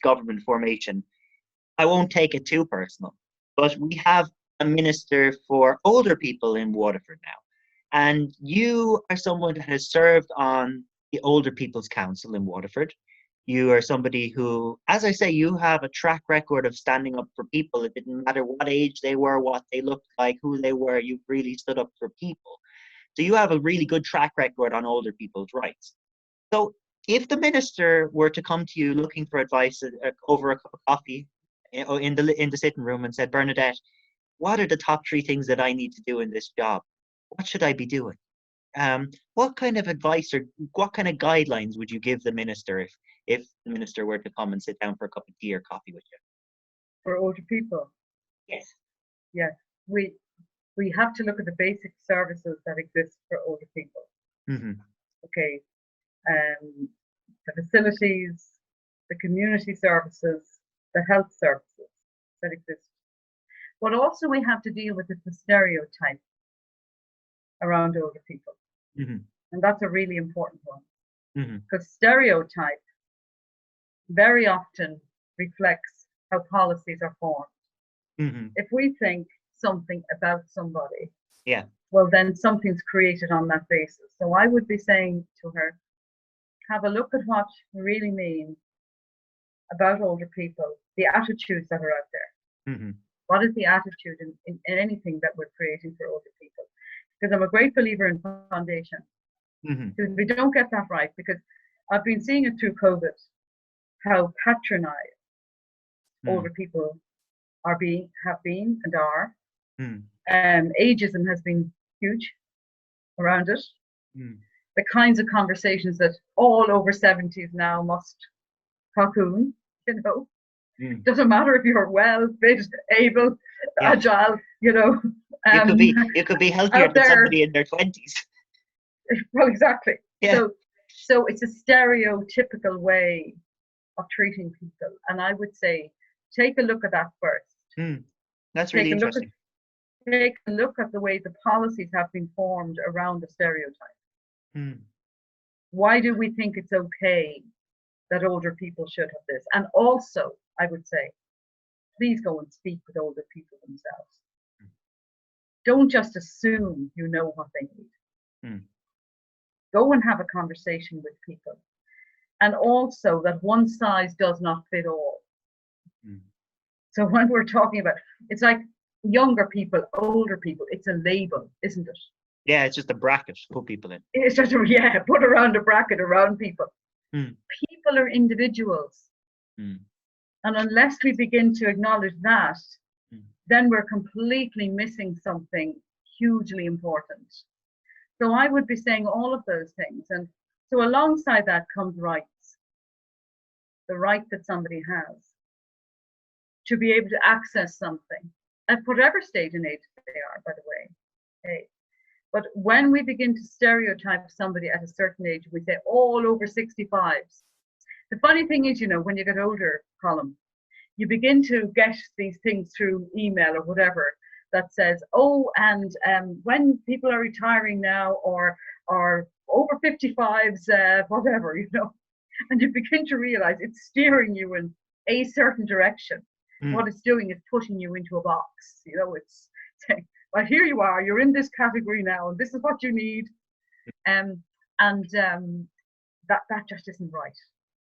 government formation, I won't take it too personal, but we have a minister for older people in Waterford now. And you are someone that has served on the Older People's Council in Waterford. You are somebody who, as I say, you have a track record of standing up for people. It didn't matter what age they were, what they looked like, who they were, you really stood up for people. So you have a really good track record on older people's rights. So if the minister were to come to you looking for advice over a cup of coffee in the sitting room and said, Bernadette, what are the top 3 things that I need to do in this job? What should I be doing? What kind of advice or what kind of guidelines would you give the minister if the minister were to come and sit down for a cup of tea or coffee with you? For older people? Yes. Yes. We have to look at the basic services that exist for older people. Mm-hmm. Okay. The facilities, the community services, the health services that exist. But also we have to deal with the stereotype around older people. Mm-hmm. And that's a really important one. Mm-hmm. Because stereotype very often reflects how policies are formed. Mm-hmm. If we think something about somebody, yeah, well, then something's created on that basis. So I would be saying to her, have a look at what we really mean about older people, the attitudes that are out there. Mm-hmm. What is the attitude in anything that we're creating for older people? Because I'm a great believer in foundation. Mm-hmm. Because we don't get that right, because I've been seeing it through COVID, how patronized older people have been and are. Ageism has been huge around it. The kinds of conversations that all over 70s now must cocoon, you know. Doesn't matter if you're well, fit, able, agile, you know. You could be healthier than somebody in their 20s. Well, exactly. Yeah. So it's a stereotypical way of treating people, and I would say take a look at that first. That's really interesting. Take a look at the way the policies have been formed around the stereotype. Why do we think it's okay that older people should have this? And also, I would say, please go and speak with older people themselves. Don't just assume you know what they need. Go and have a conversation with people. And also that one size does not fit all. So when we're talking about, it's like younger people, older people, it's a label, isn't it? Yeah, it's just a bracket to put people in. It's just, put around a bracket around people. People are individuals. And unless we begin to acknowledge that, then we're completely missing something hugely important. So I would be saying all of those things. And so alongside that comes rights. The right that somebody has to be able to access something at whatever stage and age they are, by the way. Okay. But when we begin to stereotype somebody at a certain age, we say all over 65s. The funny thing is, you know, when you get older, Colin, you begin to get these things through email or whatever that says, oh, and when people are retiring now or over 55s, whatever, you know, and you begin to realize it's steering you in a certain direction. What it's doing is putting you into a box. You know, it's saying, well, here you are, you're in this category now, and this is what you need. That just isn't right.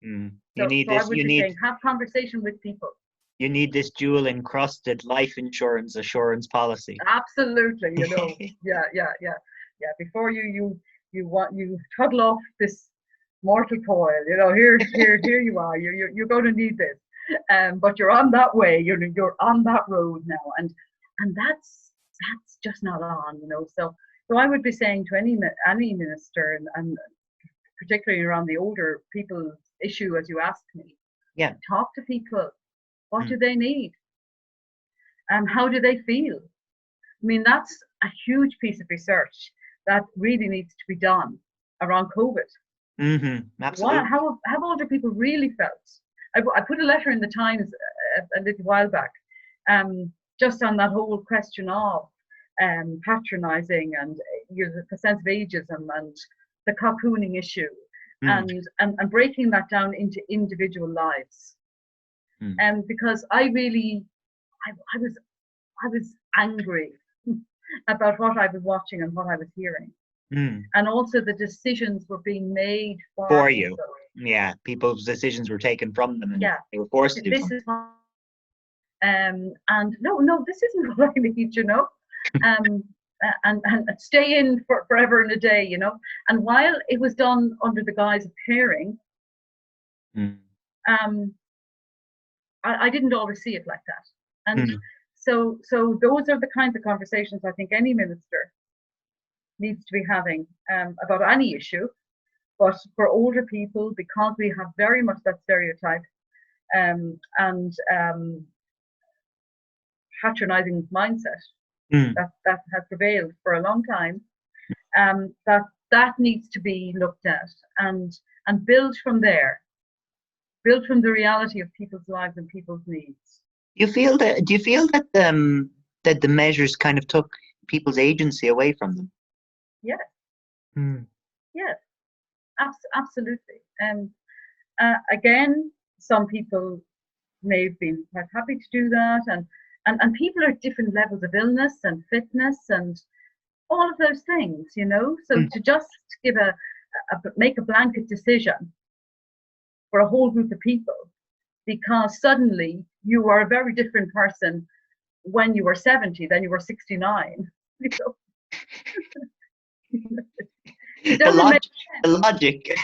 I would be saying, have conversation with people. You need this dual encrusted life insurance assurance policy. Absolutely, you know. yeah. Before you toddle off this mortal coil, you know, here you are. You're going to need this. But you're on that way. You're on that road now, and that's just not on, you know. So I would be saying to any minister, and particularly around the older people issue, as you asked me, talk to people. What do they need? How do they feel? I mean, that's a huge piece of research that really needs to be done around COVID. Absolutely. How have older people really felt? I put a letter in the Times a little while back, just on that whole question of patronizing and the sense of ageism and the cocooning issue, and breaking that down into individual lives. Because I was angry about what I was watching and what I was hearing. And also the decisions were being made for you. Yeah, people's decisions were taken from them, and they were forced to do something. And no, this isn't what I need, and stay in for forever and a day, And while it was done under the guise of caring, I didn't always see it like that. And so those are the kinds of conversations I think any minister needs to be having about any issue. But for older people, because we have very much that stereotype and patronizing mindset that has prevailed for a long time, that needs to be looked at and build from there, build from the reality of people's lives and people's needs. Do you feel that that the measures kind of took people's agency away from them? Yes. Yes, absolutely. Again, some people may have been quite happy to do that, and people are at different levels of illness and fitness and all of those things, So to just make a blanket decision for a whole group of people, because suddenly you are a very different person when you were 70 than you were 69. The logic.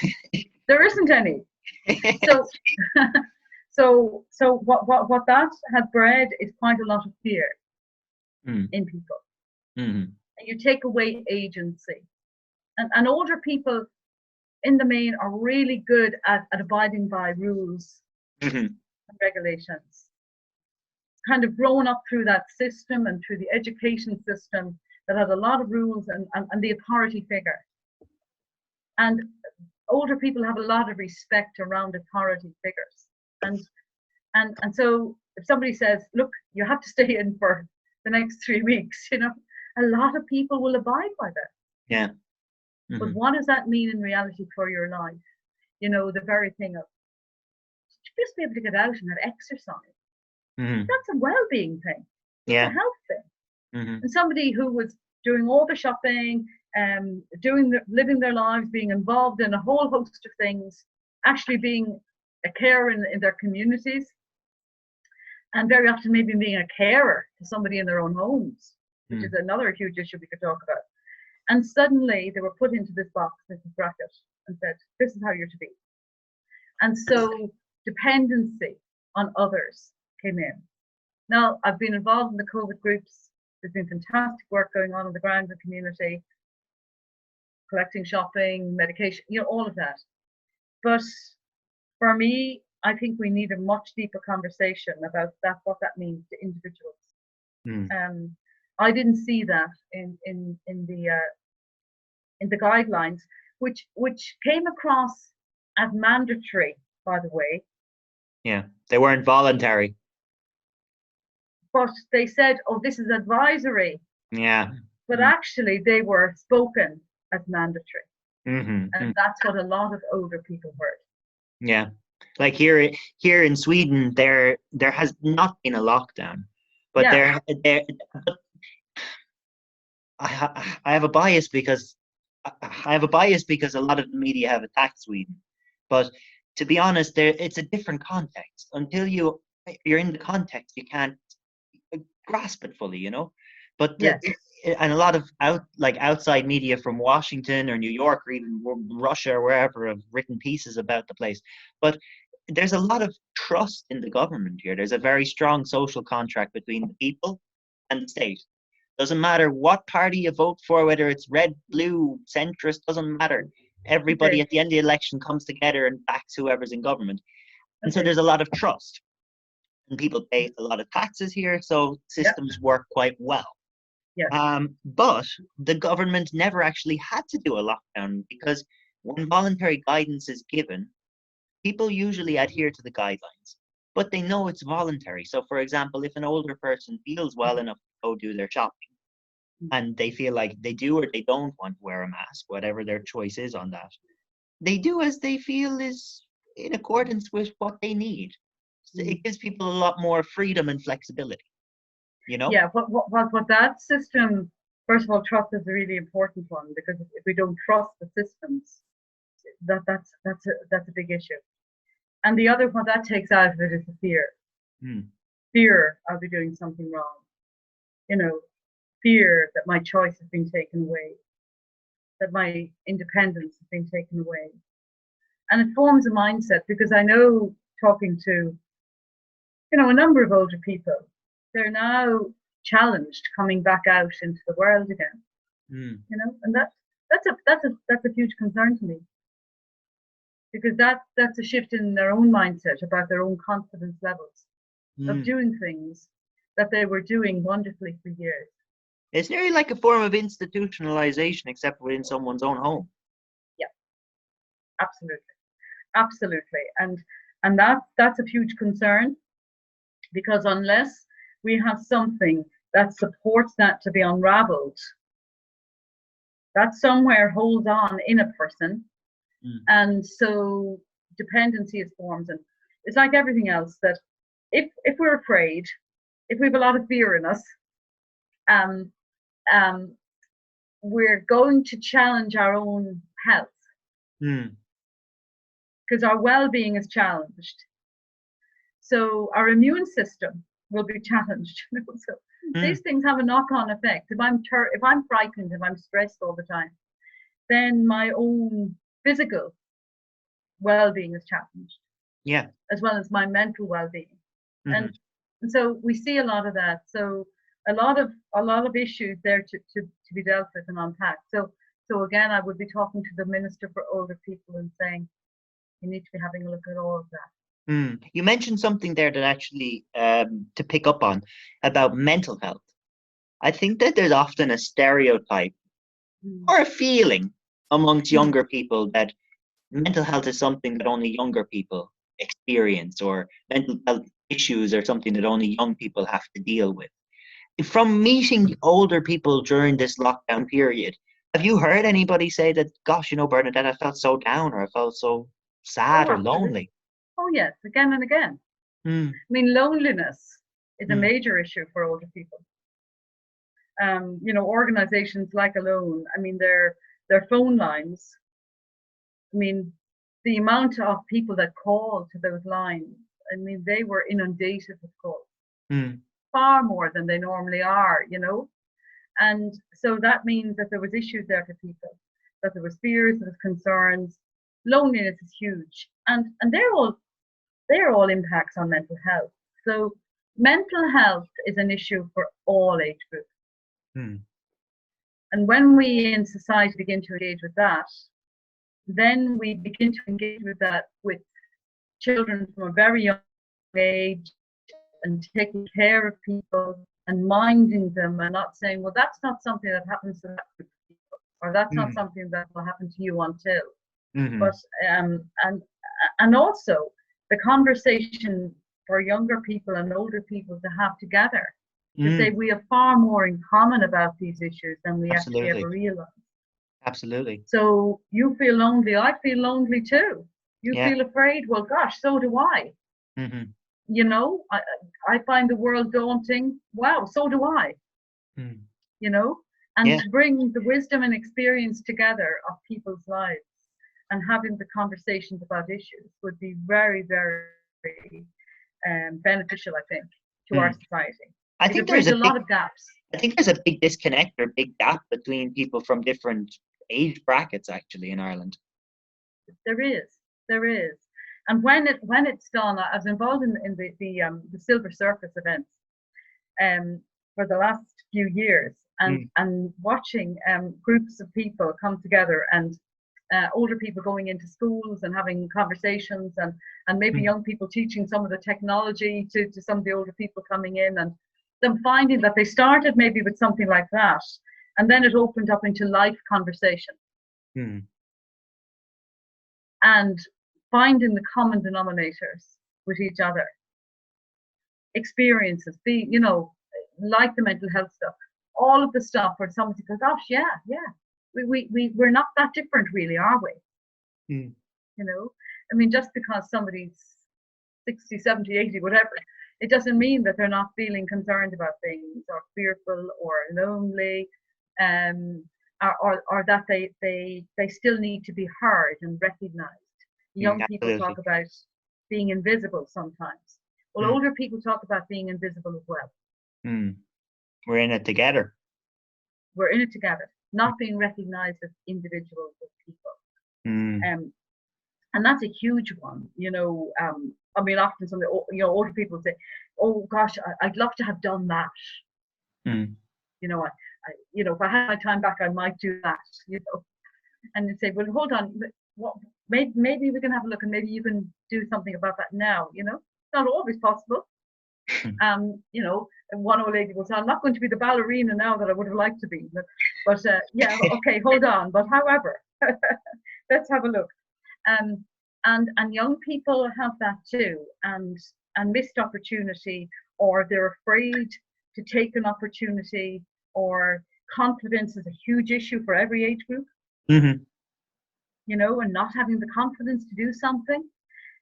There isn't any. So what that has bred is quite a lot of fear in people. And you take away agency. And older people, in the main, are really good at abiding by rules and regulations. Kind of grown up through that system and through the education system that has a lot of rules and the authority figure. And older people have a lot of respect around authority figures. And so if somebody says, look, you have to stay in for the next 3 weeks, a lot of people will abide by that. Yeah. But what does that mean in reality for your life? The very thing of just be able to get out and have exercise. That's a well-being thing. Yeah. It's a health thing. And somebody who was doing all the shopping, living their lives, being involved in a whole host of things, actually being a carer in their communities, and very often maybe being a carer to somebody in their own homes, which is another huge issue we could talk about. And suddenly they were put into this box, this bracket, and said, this is how you're to be. And so dependency on others came in. Now, I've been involved in the COVID groups. There's been fantastic work going on the ground in the community, collecting shopping, medication, all of that. But for me, I think we need a much deeper conversation about what that means to individuals. I didn't see that in the guidelines, which came across as mandatory, by the way. Yeah, they weren't voluntary. But they said, oh, this is advisory. Yeah. But actually, they were spoken as mandatory. And that's what a lot of older people heard. Yeah. Like here in Sweden, there has not been a lockdown, but I have a bias because a lot of the media have attacked Sweden. But to be honest, it's a different context. Until you're in the context, you can't grasp it fully, But and a lot of outside media from Washington or New York or even Russia or wherever have written pieces about the place. But there's a lot of trust in the government here. There's a very strong social contract between the people and the state. Doesn't matter what party you vote for, whether it's red, blue, centrist, doesn't matter. Everybody at the end of the election comes together and backs whoever's in government. And so there's a lot of trust. And people pay a lot of taxes here, so systems work quite well. But the government never actually had to do a lockdown because when voluntary guidance is given, people usually adhere to the guidelines, but they know it's voluntary. So, for example, if an older person feels well enough to go do their shopping and they feel like they do or they don't want to wear a mask, whatever their choice is on that, they do as they feel is in accordance with what they need. it gives people a lot more freedom and flexibility, you know? Yeah, what that system, first of all, trust is a really important one, because if we don't trust the systems, that's a big issue. And the other, what that takes out of it is the fear. Fear I'll be doing something wrong. You know, fear that my choice has been taken away, that my independence has been taken away. And it forms a mindset, because I know, talking to, a number of older people, they're now challenged coming back out into the world again. And that's a huge concern to me, because that's a shift in their own mindset about their own confidence levels of doing things that they were doing wonderfully for years. It's nearly like a form of institutionalization, except within someone's own home. Yeah, absolutely. And that's a huge concern, because unless we have something that supports that to be unraveled, that somewhere holds on in a person. And so dependency is formed. And it's like everything else, that if we're afraid, if we have a lot of fear in us, we're going to challenge our own health, because our well-being is challenged. So our immune system will be challenged. So these things have a knock-on effect. If I'm frightened, if I'm stressed all the time, then my own physical well-being is challenged. Yeah. As well as my mental well-being. And so we see a lot of that. So a lot of issues there to be dealt with and unpacked. So again, I would be talking to the Minister for Older People and saying, you need to be having a look at all of that. You mentioned something there that actually, to pick up on, about mental health. I think that there's often a stereotype or a feeling amongst younger people that mental health is something that only younger people experience, or mental health issues are something that only young people have to deal with. From meeting older people during this lockdown period, have you heard anybody say that, gosh, Bernadette, I felt so down, or I felt so sad or lonely? Oh, yes, again and again. I mean, loneliness is a major issue for older people. Organizations like Alone, I mean, their phone lines, I mean, the amount of people that call to those lines, I mean, they were inundated with calls, far more than they normally are, And so that means that there was issues there for people, that there was fears, there was concerns. Loneliness is huge, and they're all impacts on mental health. So mental health is an issue for all age groups. And when we in society begin to engage with that, then we begin to engage with that with children from a very young age, and taking care of people and minding them, and not saying, well, that's not something that happens to that group of people, or that's not something that will happen to you until. But and also the conversation for younger people and older people to have together, to say we have far more in common about these issues than we actually ever realize. Absolutely. So you feel lonely, I feel lonely too. You feel afraid, well, gosh, so do I. I find the world daunting. Wow, so do I. And to bring the wisdom and experience together of people's lives and having the conversations about issues would be very, very beneficial, I think, to our society. I think there's a lot of gaps. I think there's a big disconnect or big gap between people from different age brackets, actually, in Ireland. There is. And when it's done, I was involved in the Silver Surface events for the last few years, and watching groups of people come together, and older people going into schools and having conversations, and maybe young people teaching some of the technology to some of the older people coming in, and them finding that they started maybe with something like that, and then it opened up into life conversation. And finding the common denominators with each other, experiences, like the mental health stuff, all of the stuff where somebody goes, gosh, we're not that different, really, are we? I mean, just because somebody's 60, 70, 80, whatever. It doesn't mean that they're not feeling concerned about things or fearful or lonely, or that they still need to be heard and recognized. Young people Absolutely. talk about being invisible sometimes. Well, older people talk about being invisible as well. We're in it together. We're in it together, not being recognized as individuals, as people. And that's a huge one, you know. I mean, often some of the, older people say, "Oh gosh, I'd love to have done that." You know, if I had my time back, I might do that. You know, and they say, "Well, hold on, maybe we can have a look, and maybe you can do something about that now." You know, it's not always possible. You know, and one old lady will say, "I'm not going to be the ballerina now that I would have liked to be." But yeah, okay, hold on. But however, let's have a look. And young people have that too, and missed opportunity, or they're afraid to take an opportunity, or confidence is a huge issue for every age group. You know, and not having the confidence to do something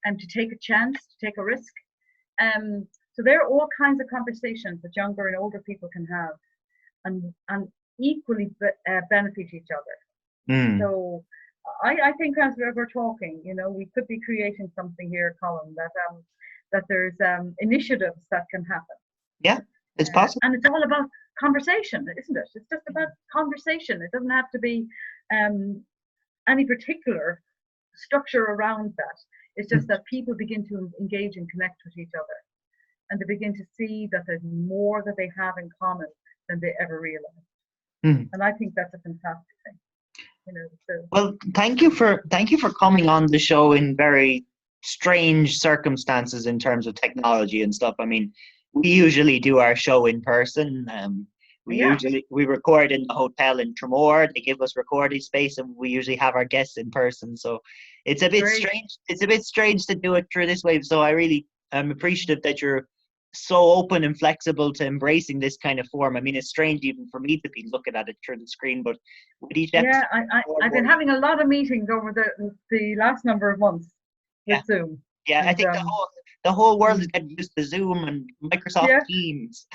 and to take a chance, to take a risk. So there are all kinds of conversations that younger and older people can have, and equally benefit each other. So I think as we're talking, you know, we could be creating something here, Colin, that there's initiatives that can happen. Yeah, it's possible. And it's all about conversation, isn't it? It's just about conversation. It doesn't have to be any particular structure around that. It's just that people begin to engage and connect with each other, and they begin to see that there's more that they have in common than they ever realized. And I think that's a fantastic thing. You know, so. Well, thank you for coming on the show in very strange circumstances in terms of technology and stuff. I mean, we usually do our show in person. We record in the hotel in Tremor. They give us recording space, and we usually have our guests in person. So it's a bit strange. It's a bit strange to do it through this way. So I really am appreciative that you're so open and flexible to embracing this kind of form. I mean, it's strange even for me to be looking at it through the screen, but with each episode, I've been having a lot of meetings over the last number of months with Zoom. Yeah, and I think the whole world is getting used to Zoom and Microsoft Teams.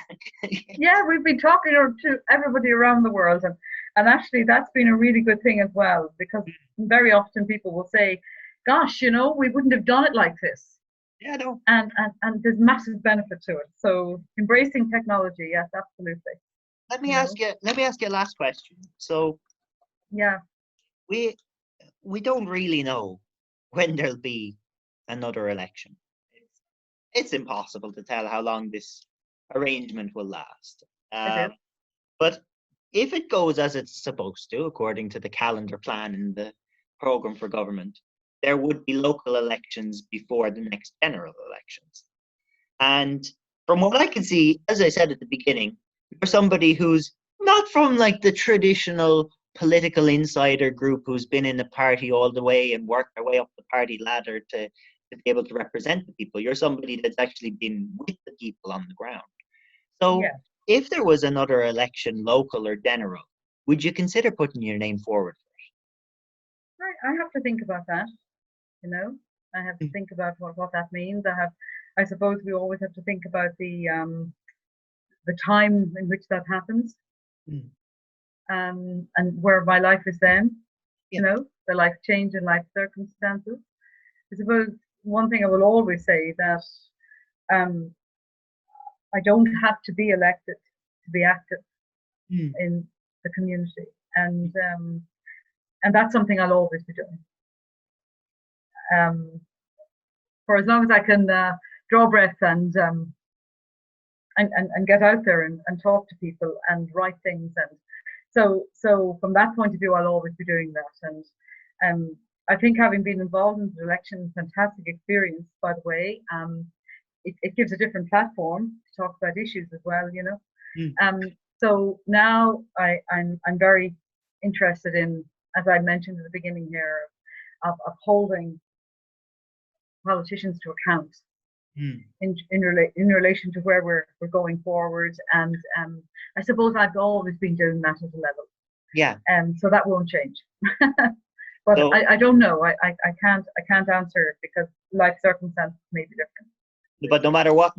Yeah, we've been talking to everybody around the world, and actually that's been a really good thing as well, because very often people will say, "Gosh, you know, we wouldn't have done it like this." Yeah, no. And there's massive benefit to it. So embracing technology, yes, absolutely. Let me ask you a last question. So yeah, we don't really know when there'll be another election. It's impossible to tell how long this arrangement will last. But if it goes as it's supposed to, according to the calendar plan and the program for government, there would be local elections before the next general elections. And from what I can see, as I said at the beginning, you're somebody who's not from like the traditional political insider group who's been in the party all the way and worked their way up the party ladder to be able to represent the people. You're somebody that's actually been with the people on the ground. So if there was another election, local or general, would you consider putting your name forward for it? I have to think about that. You know, I have to think about what that means. I suppose we always have to think about the time in which that happens, and where my life is then. You know, the life change and life circumstances. I suppose one thing I will always say that I don't have to be elected to be active in the community, and that's something I'll always be doing. For as long as I can draw breath and get out there and talk to people and write things, and so from that point of view, I'll always be doing that. And I think having been involved in the election is a fantastic experience, by the way. It gives a different platform to talk about issues as well, you know. So now I'm very interested in, as I mentioned at the beginning here, of holding politicians to account in relation to where we're going forward, and I suppose I've always been doing that at a level. Yeah. So that won't change. But I don't know. I can't answer it because life circumstances may be different. But no matter what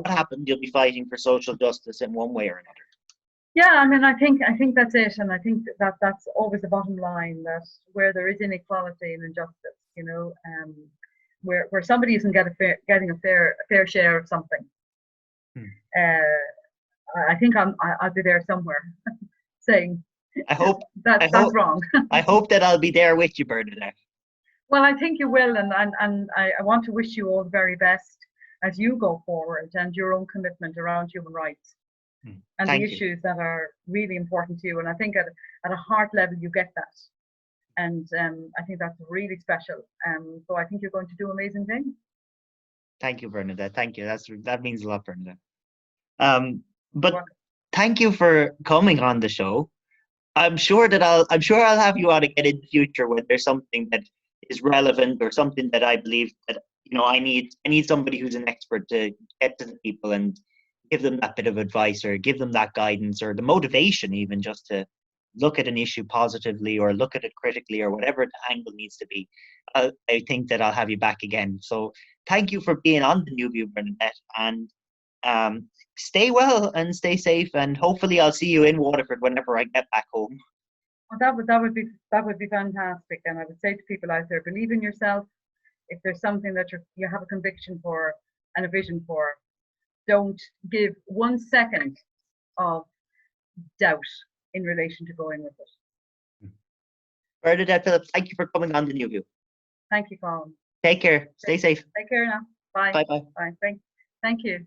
happened, you'll be fighting for social justice in one way or another. Yeah, I mean, I think that's it, and I think that's always the bottom line. That where there is inequality and injustice, where somebody isn't getting a fair share of something, I think I'll be there somewhere saying I hope that's wrong. I hope that I'll be there with you, Bernadette. Well, I think you will, and I want to wish you all the very best as you go forward and your own commitment around human rights and the issues that are really important to you. And I think at a heart level you get that, and I think that's really special. So I think you're going to do amazing things. Thank you, Bernadette. Thank you. That means a lot, Bernadette. But thank you for coming on the show. I'm sure I'll have you on again in the future when there's something that is relevant or something that I believe that I need somebody who's an expert to get to the people and give them that bit of advice or give them that guidance or the motivation even just to look at an issue positively or look at it critically or whatever the angle needs to be. I think that I'll have you back again. So thank you for being on the New View, Bernadette, and stay well and stay safe, and hopefully I'll see you in Waterford whenever I get back home. Well, that would be fantastic, and I would say to people out there, believe in yourself. If there's something that you have a conviction for and a vision for, don't give 1 second of doubt in relation to going with it. Bernadette Phillips, thank you for coming on the New View. Thank you, Colin. Take care. Stay safe. Take care now. Bye. Bye. Bye. Thank you.